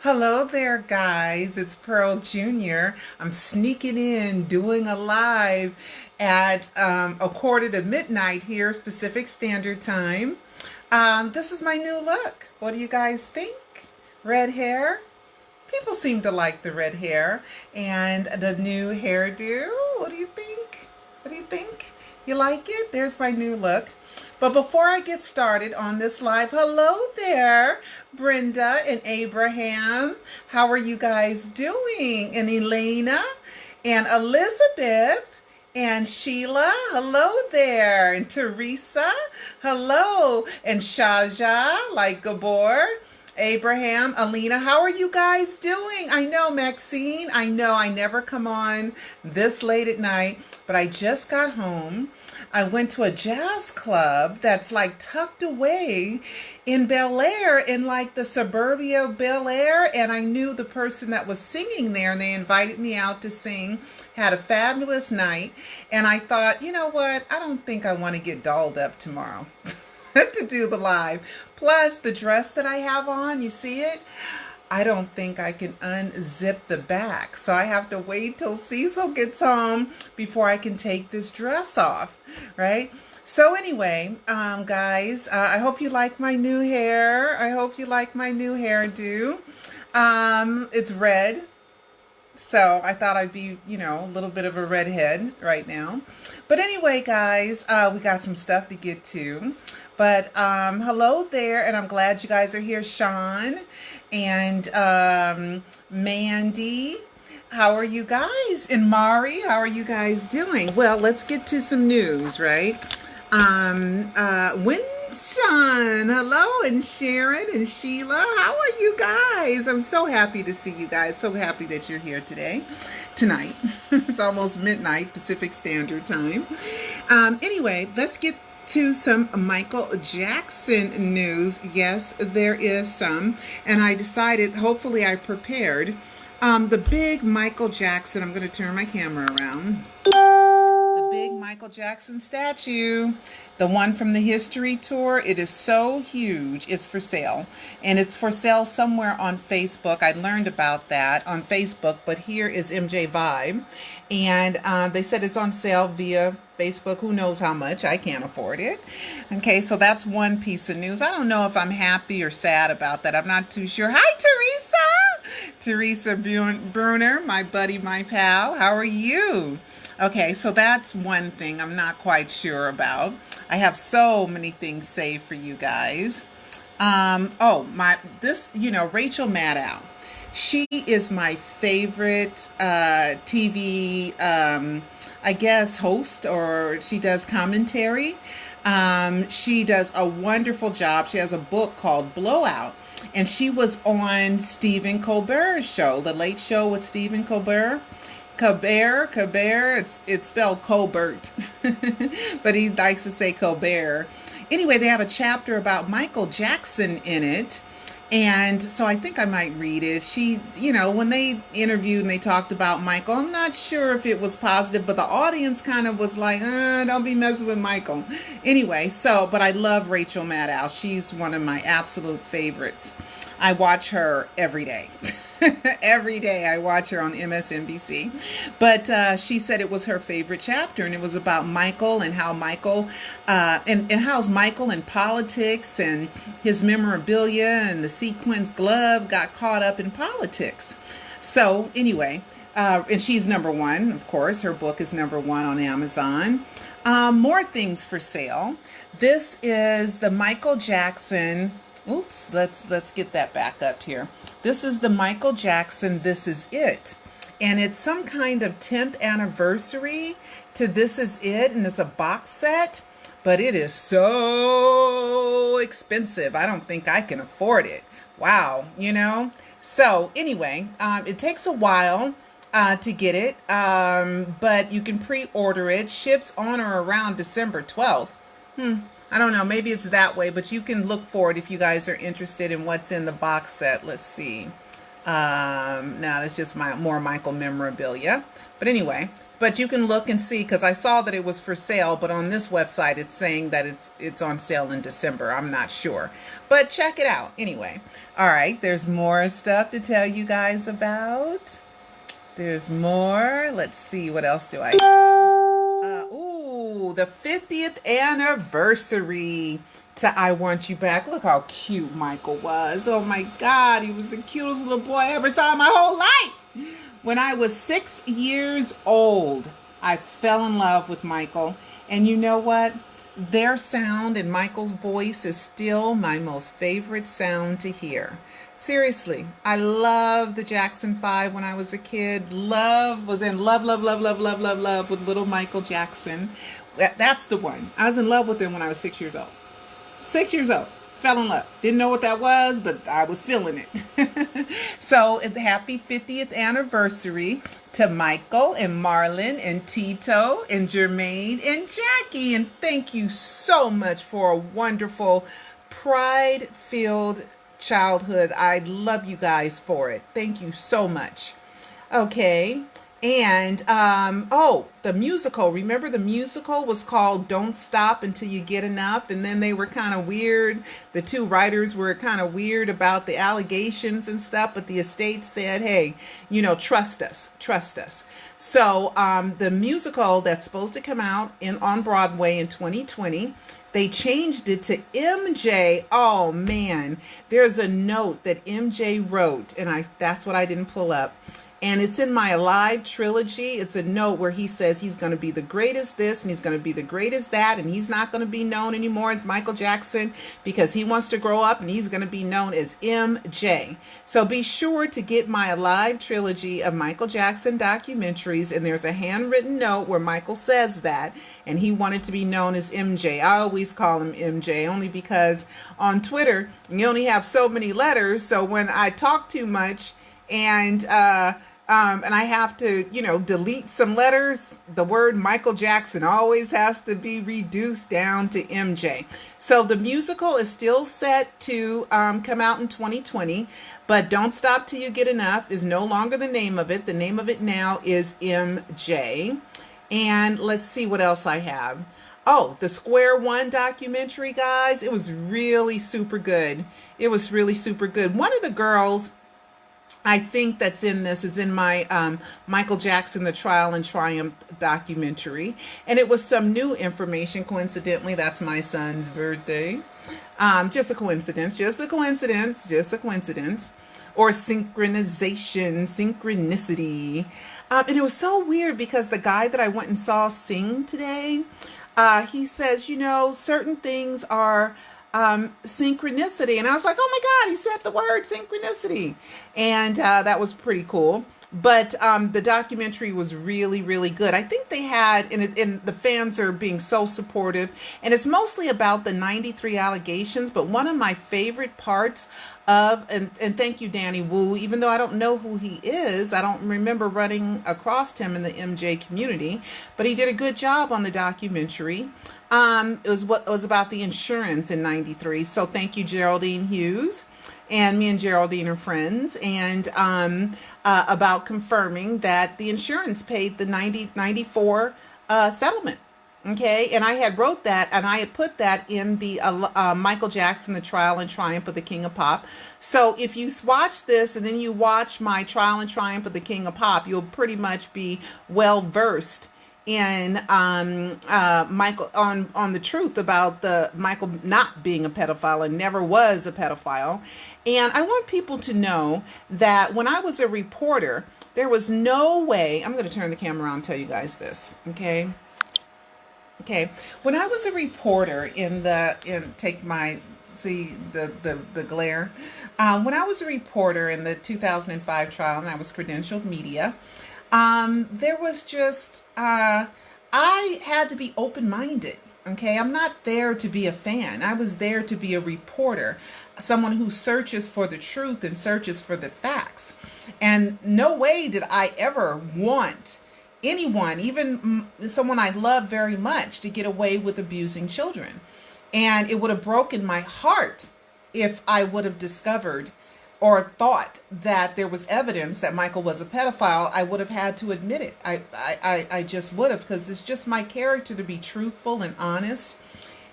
Hello there, guys. It's Pearl Jr. I'm sneaking in, doing a live at a quarter to midnight here, Pacific Standard Time. This is my new look. What do you guys think? Red hair? People seem to like the red hair and the new hairdo. What do you think? What do you think? You like it? There's my new look. But before I get started on this live, hello there, Brenda and Abraham. How are you guys doing? And Elena and Elizabeth and Sheila, hello there. And Teresa, hello. And Shaja, like Gabor. Abraham, Alina, how are you guys doing? I know, Maxine, I know I never come on this late at night, but I just got home. I went to a jazz club that's like tucked away in Bel Air, in like the suburbia of Bel Air, and I knew the person that was singing there, and they invited me out to sing. Had a fabulous night, and I thought, you know what? I don't think I want to get dolled up tomorrow to do the live. Plus, the dress that I have on, you see it? I don't think I can unzip the back. So I have to wait till Cecil gets home before I can take this dress off, right? So anyway, guys, I hope you like my new hair. I hope you like my new hairdo. It's red. So I thought I'd be, a little bit of a redhead right now. But anyway, guys, we got some stuff to get to. But hello there, and I'm glad you guys are here. Sean and Mandy, how are you guys? And Mari, how are you guys doing? Well, let's get to some news, right? Sean, hello, and Sharon and Sheila, how are you guys? I'm so happy to see you guys. So happy that you're here tonight. It's almost midnight Pacific Standard Time. Anyway, let's get to some Michael Jackson news. Yes, there is some, and I decided, hopefully I prepared, the big Michael Jackson, I'm going to turn my camera around, the big Michael Jackson statue, the one from the history tour. It is so huge. It's for sale, and it's for sale somewhere on Facebook. I learned about that on Facebook, but here is MJ Vibe, and they said it's on sale via Facebook. Who knows how much? I can't afford it. Okay, so that's one piece of news. I don't know if I'm happy or sad about that. I'm not too sure. Hi, Teresa. Teresa Bruner, my buddy, my pal. How are you? Okay, so that's one thing I'm not quite sure about. I have so many things saved for you guys. Rachel Maddow. She is my favorite TV, I guess, host, or she does commentary. She does a wonderful job. She has a book called Blowout, and she was on Stephen Colbert's show, The Late Show with Stephen Colbert. Colbert, it's spelled Colbert, but he likes to say Colbert. Anyway, they have a chapter about Michael Jackson in it, and so I think I might read it. She, when they interviewed and they talked about Michael, I'm not sure if it was positive, but the audience kind of was like, don't be messing with Michael. Anyway, but I love Rachel Maddow. She's one of my absolute favorites. I watch her every day. Every day I watch her on MSNBC. But she said it was her favorite chapter, and it was about Michael and how Michael, and how's Michael in politics and his memorabilia and the sequins glove got caught up in politics. So anyway, and she's number one, of course. Her book is number one on Amazon. More things for sale. This is the Michael Jackson. Oops, let's get that back up here. This is the Michael Jackson This Is It. And it's some kind of 10th anniversary to This Is It, and it's a box set, but it is so expensive. I don't think I can afford it. Wow, So anyway, it takes a while to get it, but you can pre-order it. Ships on or around December 12th. I don't know, maybe it's that way, but you can look for it if you guys are interested in what's in the box set. Let's see. Now it's just more Michael memorabilia. But anyway, But you can look and see, because I saw that it was for sale, but on this website it's saying that it's on sale in December. I'm not sure, but check it out anyway. All right, there's more stuff to tell you guys about. There's more. Let's see, what else do I have? Ooh, the 50th anniversary to I Want You Back. Look how cute Michael was. Oh my God, he was the cutest little boy I ever saw in my whole life. When I was 6 years old, I fell in love with Michael. And you know what? Their sound and Michael's voice is still my most favorite sound to hear. Seriously, I love the Jackson 5 when I was a kid. Was in love with little Michael Jackson. That's the one. I was in love with him when I was 6 years old. 6 years old. Fell in love. Didn't know what that was, but I was feeling it. So, happy 50th anniversary to Michael and Marlon and Tito and Jermaine and Jackie. And thank you so much for a wonderful, pride-filled childhood. I love you guys for it. Thank you so much. Okay. And, oh, the musical. Remember the musical was called Don't Stop Until You Get Enough. And then they were kind of weird. The two writers were kind of weird about the allegations and stuff. But the estate said, hey, you know, trust us. Trust us. So the musical that's supposed to come out on Broadway in 2020, they changed it to MJ. Oh, man. There's a note that MJ wrote. And that's what I didn't pull up. And it's in my Alive trilogy. It's a note where he says he's going to be the greatest this and he's going to be the greatest that. And he's not going to be known anymore as Michael Jackson because he wants to grow up and he's going to be known as MJ. So be sure to get my Alive trilogy of Michael Jackson documentaries. And there's a handwritten note where Michael says that. And he wanted to be known as MJ. I always call him MJ only because on Twitter, you only have so many letters. So when I talk too much and I have to, you know, delete some letters, the word Michael Jackson always has to be reduced down to MJ. So the musical is still set to come out in 2020, but Don't Stop Till You Get Enough is no longer the name of it. The name of it now is MJ. And let's see what else I have. Oh, the Square One documentary, guys. It was really super good. It was really super good. One of the girls I think that's in this is in my Michael Jackson, The Trial and Triumph documentary. And it was some new information. Coincidentally, that's my son's birthday. Just a coincidence, just a coincidence, just a coincidence. Or synchronicity. And it was so weird because the guy that I went and saw sing today, he says, you know, certain things are synchronicity. And I was like, oh my God, he said the word synchronicity. And that was pretty cool. But the documentary was really, really good. I think they had, and the fans are being so supportive. And it's mostly about the 93 allegations. But one of my favorite parts of, and thank you, Danny Wu, even though I don't know who he is, I don't remember running across him in the MJ community, but he did a good job on the documentary. It was about the insurance in 93. So thank you, Geraldine Hughes. And me and Geraldine are friends, and about confirming that the insurance paid the 94 settlement. Okay, and I had wrote that, and I had put that in the Michael Jackson, The Trial and Triumph of the King of Pop. So if you watch this and then you watch my Trial and Triumph of the King of Pop, you'll pretty much be well versed in Michael on the truth about the Michael not being a pedophile and never was a pedophile. And I want people to know that when I was a reporter, there was no way. I'm going to turn the camera around and tell you guys this. Okay. When I was a reporter take my, see the glare. When I was a reporter in the 2005 trial and I was credentialed media, there was just, I had to be open-minded. Okay. I'm not there to be a fan. I was there to be a reporter, someone who searches for the truth and searches for the facts. And no way did I ever want anyone, even someone I love very much, to get away with abusing children. And it would have broken my heart if I would have discovered or thought that there was evidence that Michael was a pedophile, I would have had to admit it. I just would have, because it's just my character to be truthful and honest.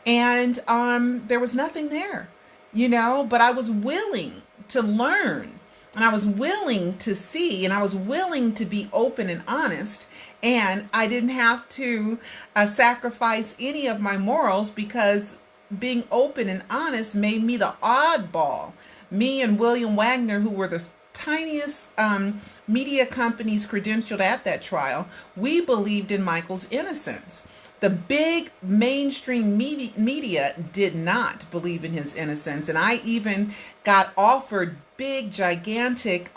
And there was nothing there, but I was willing to learn, and I was willing to see, and I was willing to be open and honest. And I didn't have to sacrifice any of my morals, because being open and honest made me the oddball. Me and William Wagner, who were the tiniest media companies credentialed at that trial, we believed in Michael's innocence. The big mainstream media did not believe in his innocence. And I even got offered big, gigantic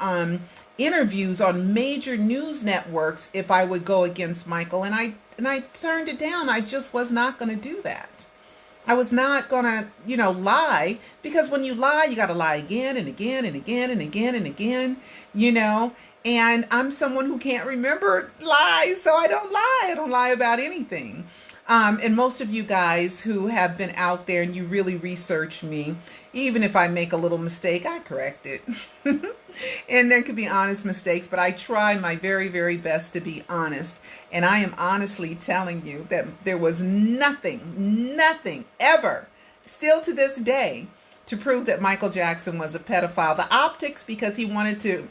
interviews on major news networks if I would go against Michael. And I turned it down. I just was not going to do that. I was not going to, lie, because when you lie, you got to lie again and again and again and again and again, and I'm someone who can't remember lies, so I don't lie. I don't lie about anything. And most of you guys who have been out there and you really research me, even if I make a little mistake, I correct it. And there could be honest mistakes, but I try my very, very best to be honest. And I am honestly telling you that there was nothing ever, still to this day, to prove that Michael Jackson was a pedophile. The optics, because he wanted to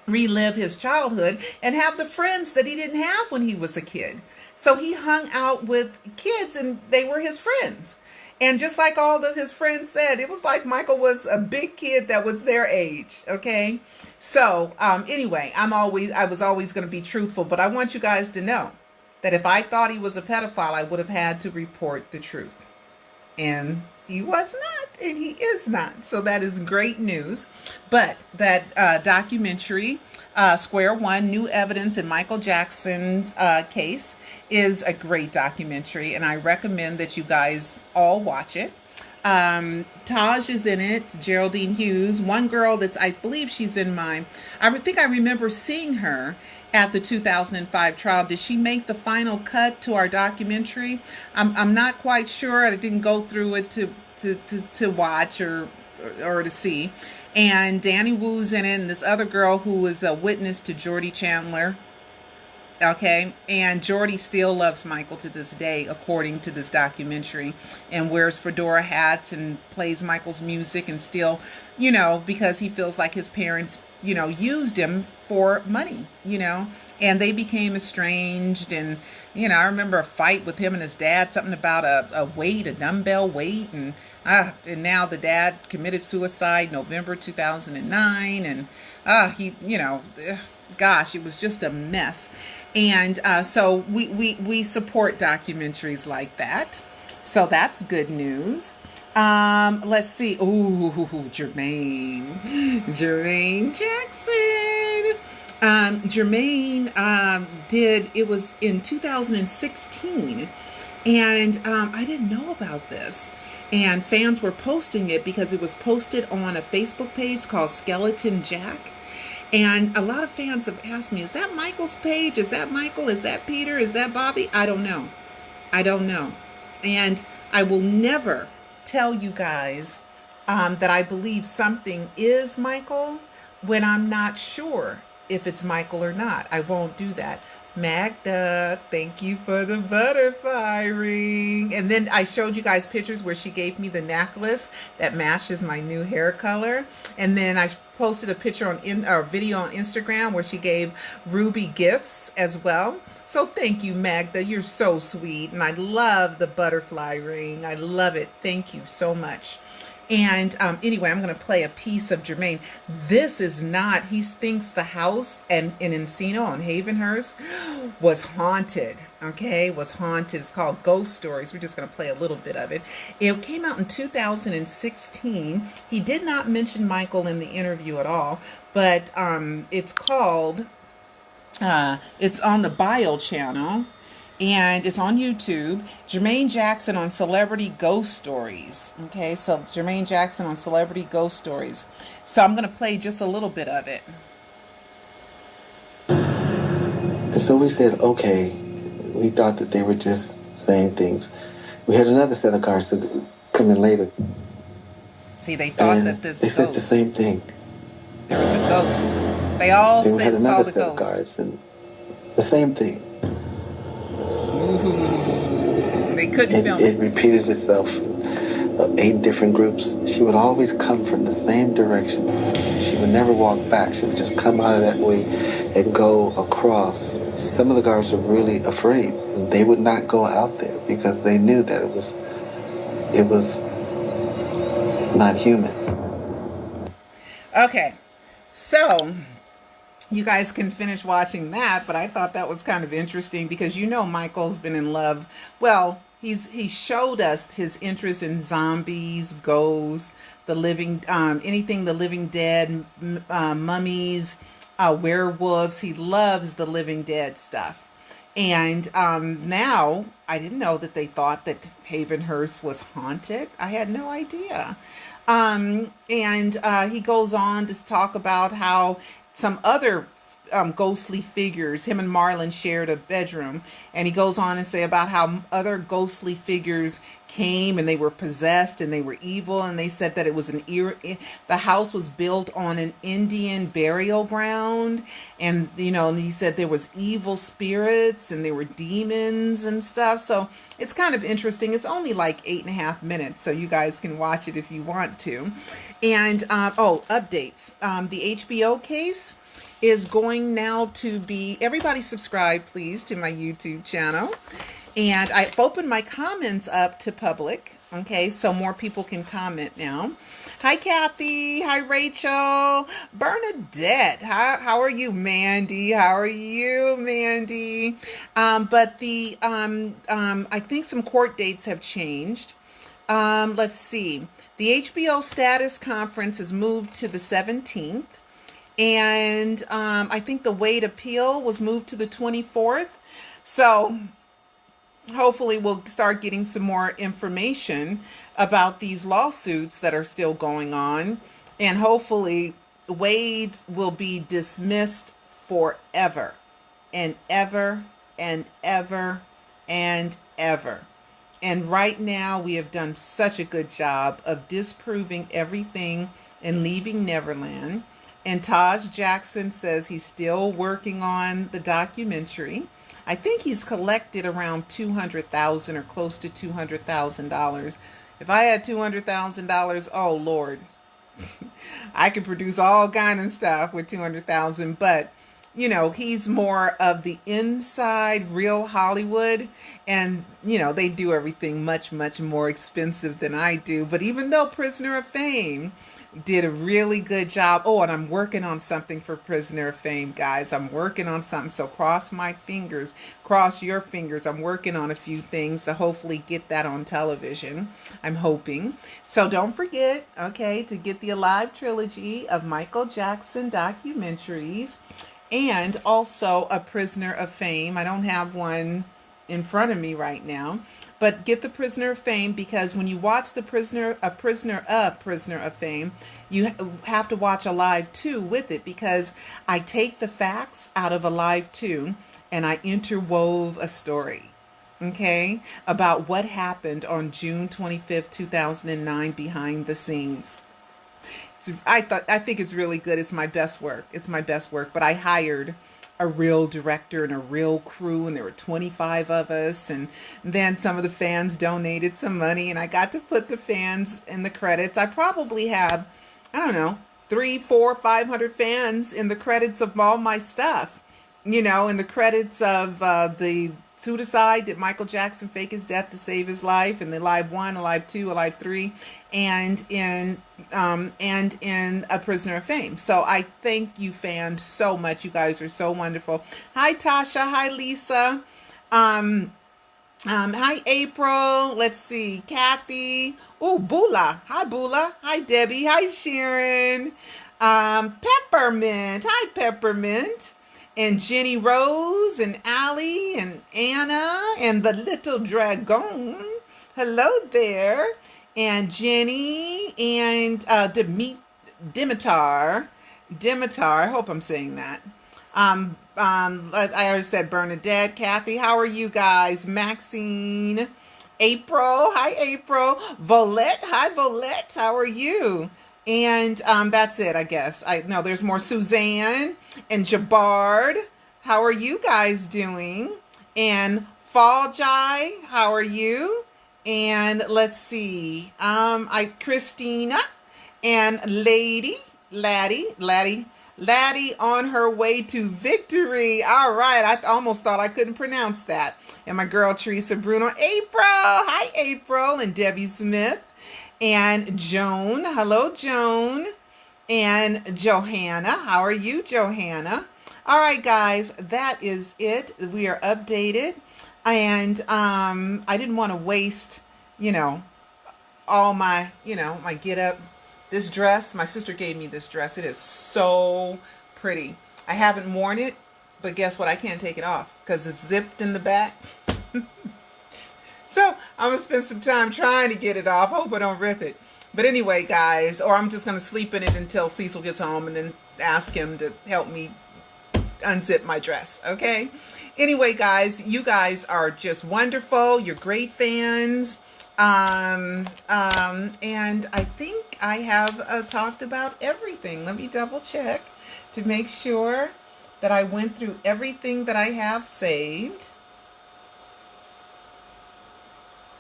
relive his childhood and have the friends that he didn't have when he was a kid. So he hung out with kids and they were his friends. And just like all of his friends said, it was like Michael was a big kid that was their age. Okay. So anyway, I was always going to be truthful, but I want you guys to know that if I thought he was a pedophile, I would have had to report the truth. And he was not, and he is not. So that is great news. But that documentary, Square One, New Evidence in Michael Jackson's case, is a great documentary, and I recommend that you guys all watch it. Taj is in it, Geraldine Hughes. One girl I believe she's in I think I remember seeing her at the 2005 trial. Did she make the final cut to our documentary? I'm not quite sure. I didn't go through it to watch or to see. And Danny Wu's in it, and this other girl who was a witness to Jordy Chandler. Okay, and Jordy still loves Michael to this day, according to this documentary, and wears fedora hats and plays Michael's music, and still, because he feels like his parents, used him for money, and they became estranged. And, I remember a fight with him and his dad, something about a weight, a dumbbell weight, and now the dad committed suicide November 2009, and he, gosh, it was just a mess. And so we support documentaries like that. So that's good news. Let's see. Ooh, Jermaine Jackson. Jermaine it was in 2016. And I didn't know about this. And fans were posting it because it was posted on a Facebook page called Skeleton Jack. And a lot of fans have asked me, is that Michael's page? Is that Michael? Is that Peter? Is that Bobby? I don't know. And I will never tell you guys that I believe something is Michael when I'm not sure if it's Michael or not. I won't do that. Magda, thank you for the butterfly ring. And then I showed you guys pictures where she gave me the necklace that matches my new hair color. And then I posted a picture or video on Instagram where she gave Ruby gifts as well. So thank you, Magda. You're so sweet. And I love the butterfly ring. I love it. Thank you so much. And anyway, I'm going to play a piece of Jermaine. This is not, he thinks the house in Encino on Havenhurst was haunted. Okay, was haunted. It's called Ghost Stories. We're just going to play a little bit of it. It came out in 2016. He did not mention Michael in the interview at all, but it's called, it's on the Bio channel. And it's on YouTube. Jermaine Jackson on Celebrity Ghost Stories. Okay, so Jermaine Jackson on Celebrity Ghost Stories. So I'm going to play just a little bit of it. And so we said, okay, we thought that they were just saying things. We had another set of cars to come in later. See, they thought that this they said the same thing. There was a ghost. They all Then we had said saw another the set of ghost. guards, and the same thing. Ooh, they couldn't film It it. repeated itself. 8 different groups. She would always come from the same direction. She would never walk back. She would just come out of that way and go across. Some of the guards were really afraid. They would not go out there because they knew that it was not human. Okay, so you guys can finish watching that, but I thought that was kind of interesting because Michael's been in love. Well, he showed us his interest in zombies, ghosts, the living, anything the living dead, mummies, werewolves. He loves the living dead stuff. And now I didn't know that they thought that Havenhurst was haunted. I had no idea. And he goes on to talk about how some other ghostly figures, him and Marlon shared a bedroom, and he goes on and say about how other ghostly figures came and they were possessed and they were evil, and they said that it was the house was built on an Indian burial ground, and and he said there was evil spirits and there were demons and stuff. So it's kind of interesting. It's only like 8.5 minutes, so you guys can watch it if you want to. And updates. The HBO case is going now to be, everybody subscribe please to my YouTube channel. And I've opened my comments up to public, okay, so more people can comment now. Hi Kathy, hi Rachel, Bernadette, how are you, Mandy? How are you, Mandy? But I think some court dates have changed. Let's see. The HBO status conference is moved to the 17th. And I think the Wade appeal was moved to the 24th. So hopefully we'll start getting some more information about these lawsuits that are still going on. And hopefully Wade will be dismissed forever and ever and ever and ever. And right now we have done such a good job of disproving everything and leaving Neverland. And Taj Jackson says he's still working on the documentary. I think he's collected around $200,000 or close to $200,000. If I had $200,000, oh Lord, I could produce all kind of stuff with $200,000. But he's more of the inside real Hollywood, and they do everything much, much more expensive than I do. But even though Prisoner of Fame did a really good job. Oh, and I'm working on something for Prisoner of Fame, guys. I'm working on something. So cross my fingers, cross your fingers. I'm working on a few things to hopefully get that on television. I'm hoping. So don't forget, okay, to get the Alive trilogy of Michael Jackson documentaries, and also a Prisoner of Fame. I don't have one in front of me right now, but get the Prisoner of Fame, because when you watch the Prisoner of Fame, you have to watch Alive 2 with it, because I take the facts out of Alive 2 and I interwove a story, okay, about what happened on June 25th, 2009 behind the scenes. I think it's really good. It's my best work. But I hired a real director and a real crew, and there were 25 of us, and then some of the fans donated some money, and I got to put the fans in the credits. I probably have, I don't know, 300, 400, 500 fans in the credits of all my stuff, in the credits of the Suicide, did Michael Jackson fake his death to save his life, and the Alive 1, Alive 2, Alive 3, and in A Prisoner of Fame. So I thank you fans so much. You guys are so wonderful. Hi Tasha, hi Lisa, hi April, let's see, Kathy, oh Bula, hi Bula, hi Debbie, hi Sharon, Peppermint, hi Peppermint, and Jenny Rose, and Allie, and Anna, and the Little Dragon. Hello there. And Jenny, and Dimitar. I hope I'm saying that. I already said Bernadette, Kathy. How are you guys? Maxine, April. Hi, April. Volette. Hi, Volette. How are you? And that's it, I guess. I no, there's more. Suzanne and Jabard. How are you guys doing? And Fall Jai, how are you? And let's see. Christina and Laddie on her way to victory. All right, I almost thought I couldn't pronounce that. And my girl Teresa Bruno, April. Hi, April, and Debbie Smith. And Joan. Hello, Joan. And Johanna. How are you, Johanna? All right, guys, that is it. We are updated. And I didn't want to waste, all my, my get up. This dress, my sister gave me this dress. It is so pretty. I haven't worn it, but guess what? I can't take it off because it's zipped in the back. So I'm going to spend some time trying to get it off. Hope I don't rip it. But anyway, guys, or I'm just going to sleep in it until Cecil gets home and then ask him to help me unzip my dress. Okay? Anyway, guys, you guys are just wonderful. You're great fans. And I think I have talked about everything. Let me double check to make sure that I went through everything that I have saved.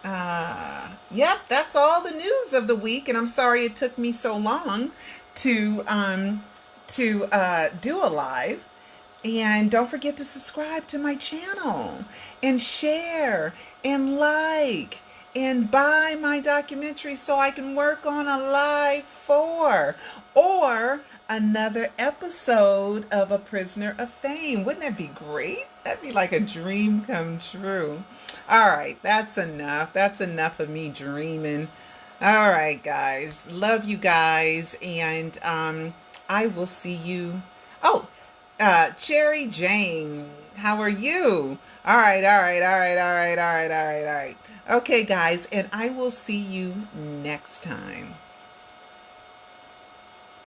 Yep, that's all the news of the week, and I'm sorry it took me so long to do a live. And don't forget to subscribe to my channel and share and like and buy my documentary so I can work on a live 4 or another episode of A Prisoner of Fame. Wouldn't that be great? That'd be like a dream come true. All right, that's enough. That's enough of me dreaming. All right, guys. Love you guys. And I will see you. Oh, Cherry Jane, how are you? All right. Okay, guys, and I will see you next time.